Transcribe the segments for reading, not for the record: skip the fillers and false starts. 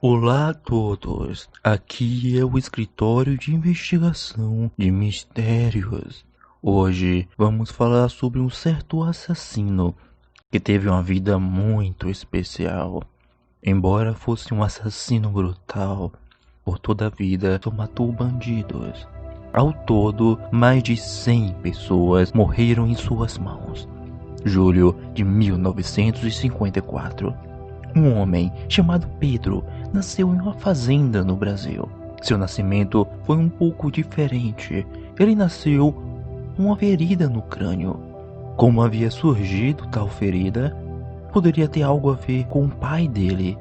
Olá a todos, aqui é o Escritório de Investigação de Mistérios. Hoje vamos falar sobre um certo assassino que teve uma vida muito especial. Embora fosse um assassino brutal, por toda a vida só matou bandidos. Ao todo, mais de 100 pessoas morreram em suas mãos. Julho de 1954. Um homem chamado Pedro nasceu em uma fazenda no Brasil. Seu nascimento foi um pouco diferente. Ele nasceu com uma ferida no crânio. Como havia surgido tal ferida? Poderia ter algo a ver com o pai dele.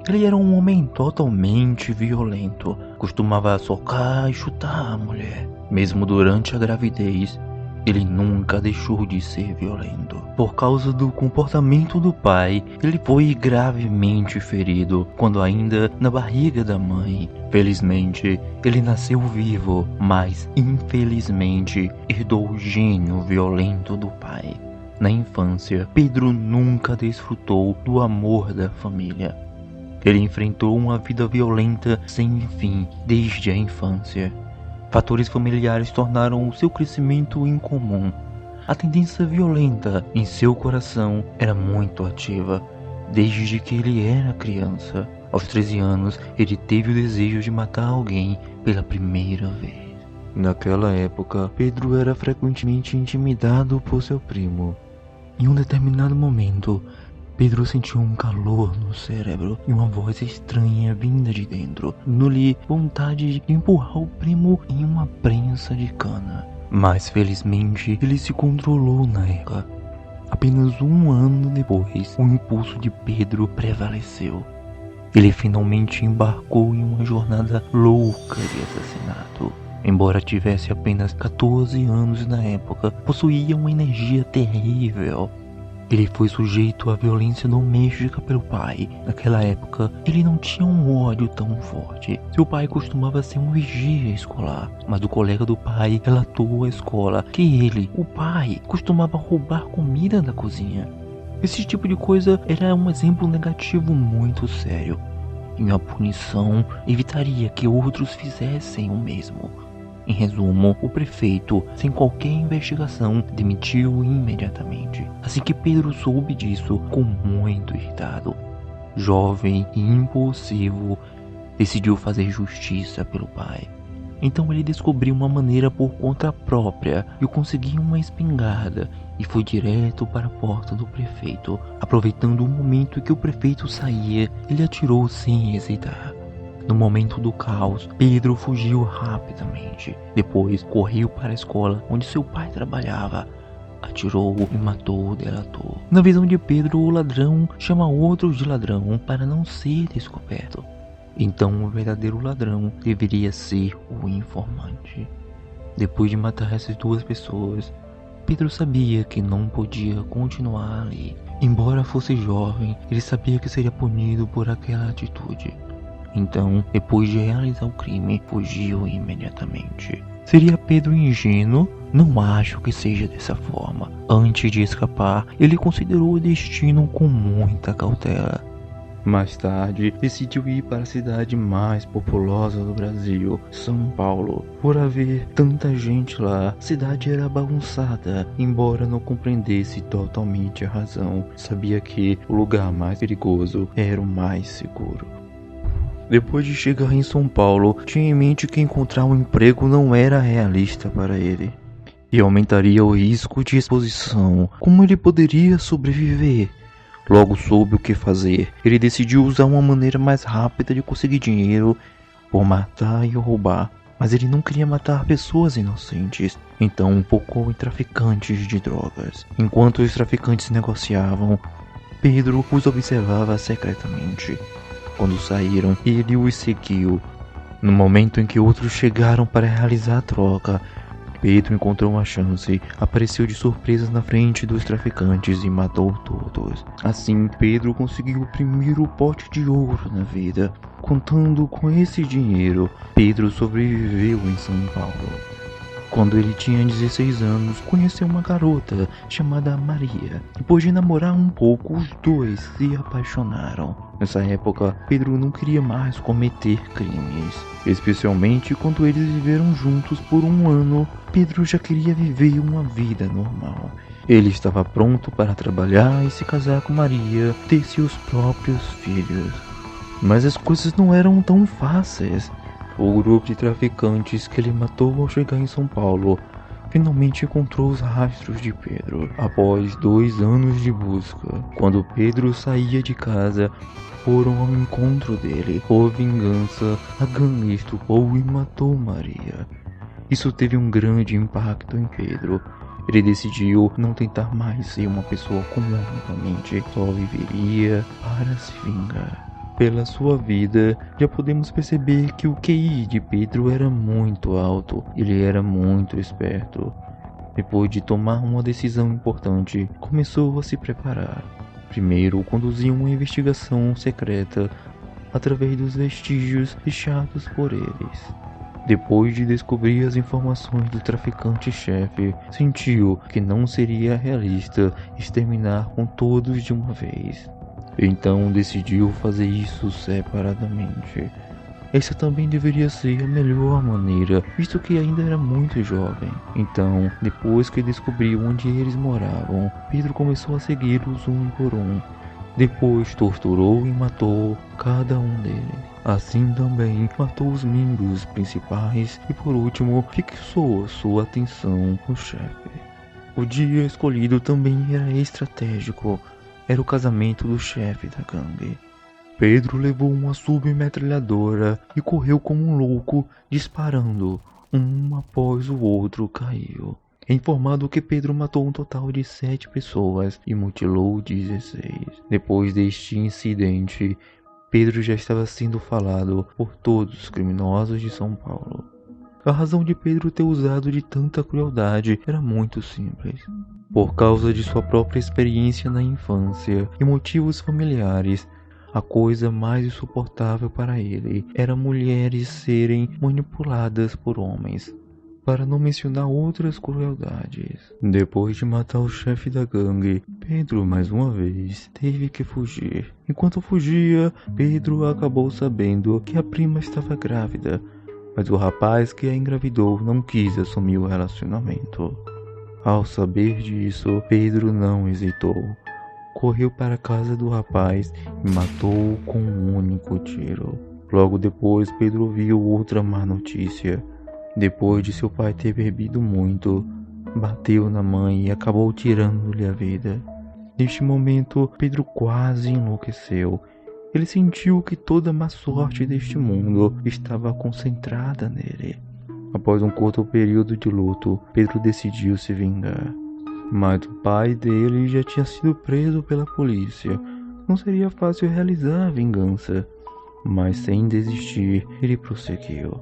Ele era um homem totalmente violento. Costumava socar e chutar a mulher. Mesmo durante a gravidez, ele nunca deixou de ser violento. Por causa do comportamento do pai, ele foi gravemente ferido quando ainda na barriga da mãe. Felizmente, ele nasceu vivo, mas infelizmente herdou o gênio violento do pai. Na infância, Pedro nunca desfrutou do amor da família. Ele enfrentou uma vida violenta sem fim desde a infância. Fatores familiares tornaram o seu crescimento incomum. A tendência violenta em seu coração era muito ativa, desde que ele era criança. Aos 13 anos, ele teve o desejo de matar alguém pela primeira vez. Naquela época, Pedro era frequentemente intimidado por seu primo. Em um determinado momento, Pedro sentiu um calor no cérebro e uma voz estranha vinda de dentro, dando-lhe vontade de empurrar o primo em uma prensa de cana. Mas felizmente ele se controlou na época. Apenas um ano depois, o impulso de Pedro prevaleceu. Ele finalmente embarcou em uma jornada louca de assassinato. Embora tivesse apenas 14 anos na época, possuía uma energia terrível. Ele foi sujeito à violência doméstica pelo pai. Naquela época, ele não tinha um ódio tão forte. Seu pai costumava ser um vigia escolar, mas o colega do pai relatou à escola que ele, o pai, costumava roubar comida da cozinha. Esse tipo de coisa era um exemplo negativo muito sério. E uma punição evitaria que outros fizessem o mesmo. Em resumo, o prefeito, sem qualquer investigação, demitiu imediatamente. Assim que Pedro soube disso, ficou muito irritado. Jovem e impulsivo, decidiu fazer justiça pelo pai. Então ele descobriu uma maneira por conta própria e conseguiu uma espingarda e foi direto para a porta do prefeito. Aproveitando o momento em que o prefeito saía, ele atirou sem hesitar. No momento do caos, Pedro fugiu rapidamente. Depois, correu para a escola onde seu pai trabalhava. Atirou e matou o delator. Na visão de Pedro, o ladrão chama outros de ladrão para não ser descoberto. Então, o verdadeiro ladrão deveria ser o informante. Depois de matar essas duas pessoas, Pedro sabia que não podia continuar ali. Embora fosse jovem, ele sabia que seria punido por aquela atitude. Então, depois de realizar o crime, fugiu imediatamente. Seria Pedro ingênuo? Não acho que seja dessa forma. Antes de escapar, ele considerou o destino com muita cautela. Mais tarde, decidiu ir para a cidade mais populosa do Brasil, São Paulo. Por haver tanta gente lá, a cidade era bagunçada. Embora não compreendesse totalmente a razão, sabia que o lugar mais perigoso era o mais seguro. Depois de chegar em São Paulo, tinha em mente que encontrar um emprego não era realista para ele e aumentaria o risco de exposição. Como ele poderia sobreviver? Logo soube o que fazer. Ele decidiu usar uma maneira mais rápida de conseguir dinheiro por matar e roubar. Mas ele não queria matar pessoas inocentes, então focou em traficantes de drogas. Enquanto os traficantes negociavam, Pedro os observava secretamente. Quando saíram, ele os seguiu. No momento em que outros chegaram para realizar a troca, Pedro encontrou uma chance, apareceu de surpresa na frente dos traficantes e matou todos. Assim, Pedro conseguiu o primeiro pote de ouro na vida. Contando com esse dinheiro, Pedro sobreviveu em São Paulo. Quando ele tinha 16 anos, conheceu uma garota chamada Maria. Depois de namorar um pouco, os dois se apaixonaram. Nessa época, Pedro não queria mais cometer crimes. Especialmente quando eles viveram juntos por um ano, Pedro já queria viver uma vida normal. Ele estava pronto para trabalhar e se casar com Maria, ter seus próprios filhos. Mas as coisas não eram tão fáceis. O grupo de traficantes que ele matou ao chegar em São Paulo finalmente encontrou os rastros de Pedro. Após 2 anos de busca, quando Pedro saía de casa, foram ao encontro dele. Por vingança, a gangue estuprou e matou Maria. Isso teve um grande impacto em Pedro. Ele decidiu não tentar mais ser uma pessoa comum novamente, só viveria para se vingar. Pela sua vida, já podemos perceber que o QI de Pedro era muito alto. Ele era muito esperto. Depois de tomar uma decisão importante, começou a se preparar. Primeiro, conduziu uma investigação secreta através dos vestígios deixados por eles. Depois de descobrir as informações do traficante-chefe, sentiu que não seria realista exterminar com todos de uma vez. Então decidiu fazer isso separadamente. Essa também deveria ser a melhor maneira, visto que ainda era muito jovem. Então, depois que descobriu onde eles moravam, Pedro começou a segui-los um por um. Depois torturou e matou cada um deles. Assim também matou os membros principais e por último fixou sua atenção no chefe. O dia escolhido também era estratégico. Era o casamento do chefe da gangue. Pedro levou uma submetralhadora e correu como um louco, disparando. Um após o outro caiu. É informado que Pedro matou um total de 7 pessoas e mutilou 16. Depois deste incidente, Pedro já estava sendo falado por todos os criminosos de São Paulo. A razão de Pedro ter usado de tanta crueldade era muito simples. Por causa de sua própria experiência na infância e motivos familiares, a coisa mais insuportável para ele era mulheres serem manipuladas por homens, para não mencionar outras crueldades. Depois de matar o chefe da gangue, Pedro mais uma vez teve que fugir. Enquanto fugia, Pedro acabou sabendo que a prima estava grávida, mas o rapaz que a engravidou não quis assumir o relacionamento. Ao saber disso, Pedro não hesitou. Correu para a casa do rapaz e matou-o com um único tiro. Logo depois, Pedro viu outra má notícia. Depois de seu pai ter bebido muito, bateu na mãe e acabou tirando-lhe a vida. Neste momento, Pedro quase enlouqueceu. Ele sentiu que toda a má sorte deste mundo estava concentrada nele. Após um curto período de luto, Pedro decidiu se vingar. Mas o pai dele já tinha sido preso pela polícia. Não seria fácil realizar a vingança. Mas sem desistir, ele prosseguiu.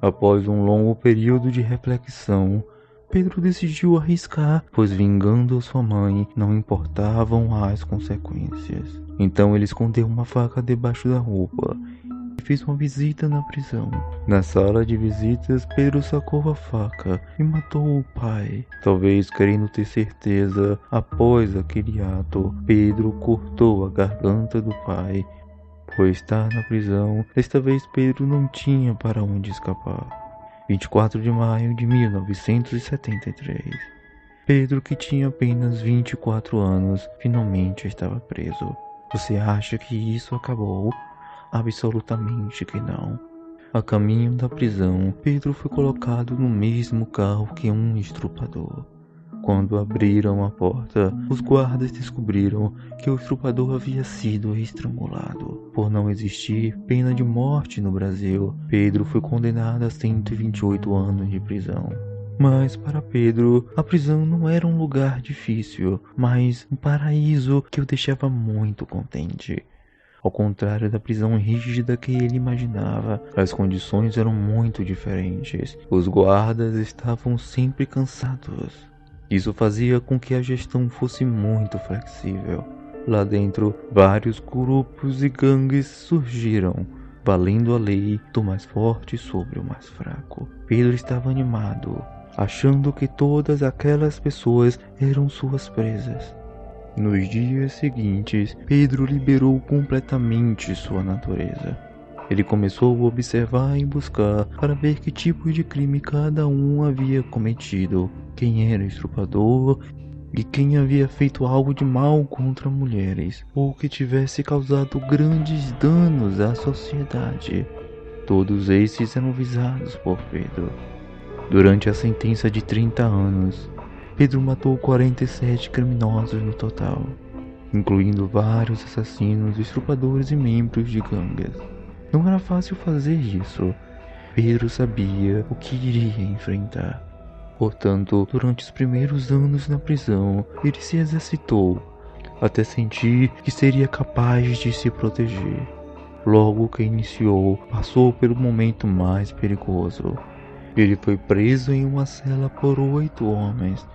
Após um longo período de reflexão, Pedro decidiu arriscar, pois vingando sua mãe não importavam as consequências. Então ele escondeu uma faca debaixo da roupa e fez uma visita na prisão. Na sala de visitas, Pedro sacou a faca e matou o pai. Talvez querendo ter certeza, após aquele ato, Pedro cortou a garganta do pai. Por estar na prisão, desta vez Pedro não tinha para onde escapar. 24 de maio de 1973. Pedro, que tinha apenas 24 anos, finalmente estava preso. Você acha que isso acabou? Absolutamente que não. A caminho da prisão, Pedro foi colocado no mesmo carro que um estuprador. Quando abriram a porta, os guardas descobriram que o estuprador havia sido estrangulado. Por não existir pena de morte no Brasil, Pedro foi condenado a 128 anos de prisão. Mas para Pedro, a prisão não era um lugar difícil, mas um paraíso que o deixava muito contente. Ao contrário da prisão rígida que ele imaginava, as condições eram muito diferentes. Os guardas estavam sempre cansados. Isso fazia com que a gestão fosse muito flexível. Lá dentro, vários grupos e gangues surgiram, valendo a lei do mais forte sobre o mais fraco. Pedro estava animado. achando que todas aquelas pessoas eram suas presas. Nos dias seguintes, Pedro liberou completamente sua natureza. Ele começou a observar e buscar para ver que tipo de crime cada um havia cometido, quem era o estuprador e quem havia feito algo de mal contra mulheres ou que tivesse causado grandes danos à sociedade. Todos esses eram visados por Pedro. Durante a sentença de 30 anos, Pedro matou 47 criminosos no total, incluindo vários assassinos, estupradores e membros de gangues. Não era fácil fazer isso. Pedro sabia o que iria enfrentar. Portanto, durante os primeiros anos na prisão, ele se exercitou até sentir que seria capaz de se proteger. Logo que iniciou, passou pelo momento mais perigoso. Ele foi preso em uma cela por 8 homens,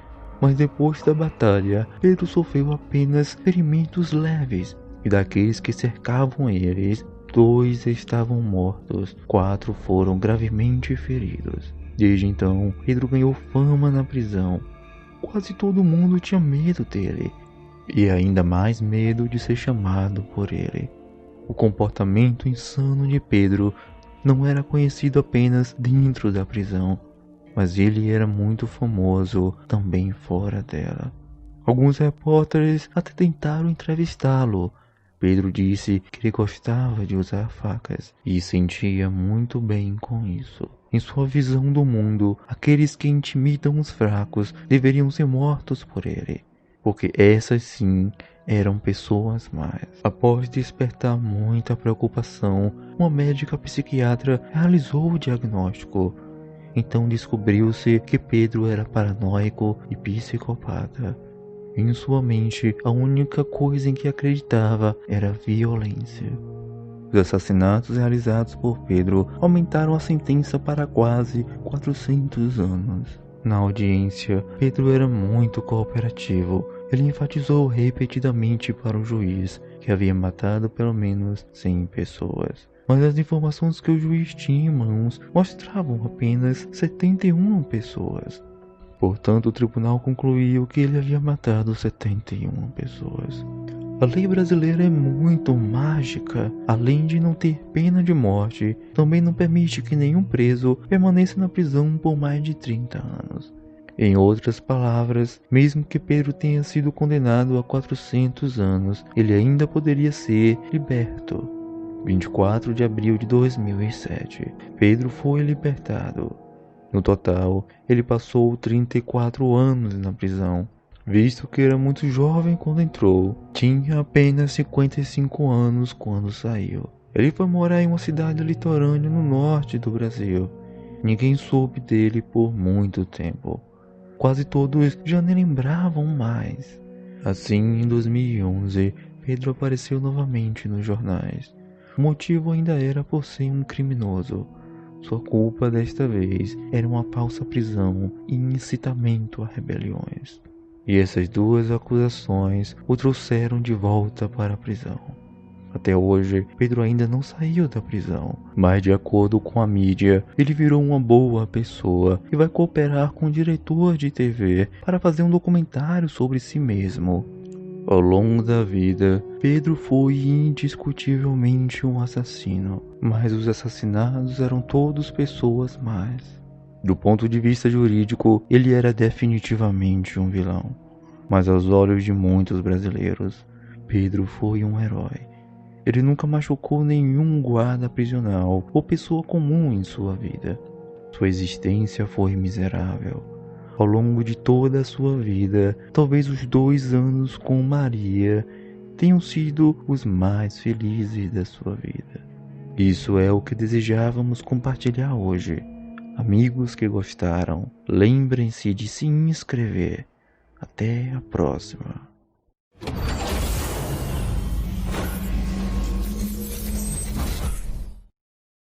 mas depois da batalha, Pedro sofreu apenas ferimentos leves, e daqueles que cercavam eles, 2 estavam mortos, 4 foram gravemente feridos. Desde então, Pedro ganhou fama na prisão. Quase todo mundo tinha medo dele, e ainda mais medo de ser chamado por ele. O comportamento insano de Pedro não era conhecido apenas dentro da prisão, mas ele era muito famoso também fora dela. Alguns repórteres até tentaram entrevistá-lo. Pedro disse que ele gostava de usar facas e sentia muito bem com isso. Em sua visão do mundo, aqueles que intimidam os fracos deveriam ser mortos por ele, porque essas sim eram pessoas más. Após despertar muita preocupação, uma médica psiquiatra realizou o diagnóstico. Então descobriu-se que Pedro era paranoico e psicopata. Em sua mente, a única coisa em que acreditava era violência. Os assassinatos realizados por Pedro aumentaram a sentença para quase 400 anos. Na audiência, Pedro era muito cooperativo. Ele enfatizou repetidamente para o juiz que havia matado pelo menos 100 pessoas. Mas as informações que o juiz tinha em mãos mostravam apenas 71 pessoas. Portanto, o tribunal concluiu que ele havia matado 71 pessoas. A lei brasileira é muito mágica. Além de não ter pena de morte, também não permite que nenhum preso permaneça na prisão por mais de 30 anos. Em outras palavras, mesmo que Pedro tenha sido condenado a 400 anos, ele ainda poderia ser liberto. 24 de abril de 2007, Pedro foi libertado. No total, ele passou 34 anos na prisão. Visto que era muito jovem quando entrou, tinha apenas 55 anos quando saiu. Ele foi morar em uma cidade litorânea no norte do Brasil. Ninguém soube dele por muito tempo. Quase todos já nem lembravam mais. Assim, em 2011, Pedro apareceu novamente nos jornais. O motivo ainda era por ser um criminoso. Sua culpa desta vez era uma falsa prisão e incitamento a rebeliões. E essas 2 acusações o trouxeram de volta para a prisão. Até hoje, Pedro ainda não saiu da prisão, mas de acordo com a mídia, ele virou uma boa pessoa e vai cooperar com o diretor de TV para fazer um documentário sobre si mesmo. Ao longo da vida, Pedro foi indiscutivelmente um assassino, mas os assassinados eram todos pessoas más. Do ponto de vista jurídico, ele era definitivamente um vilão, mas aos olhos de muitos brasileiros, Pedro foi um herói. Ele nunca machucou nenhum guarda prisional ou pessoa comum em sua vida. Sua existência foi miserável. Ao longo de toda a sua vida, talvez os 2 anos com Maria tenham sido os mais felizes da sua vida. Isso é o que desejávamos compartilhar hoje. Amigos que gostaram, lembrem-se de se inscrever. Até a próxima.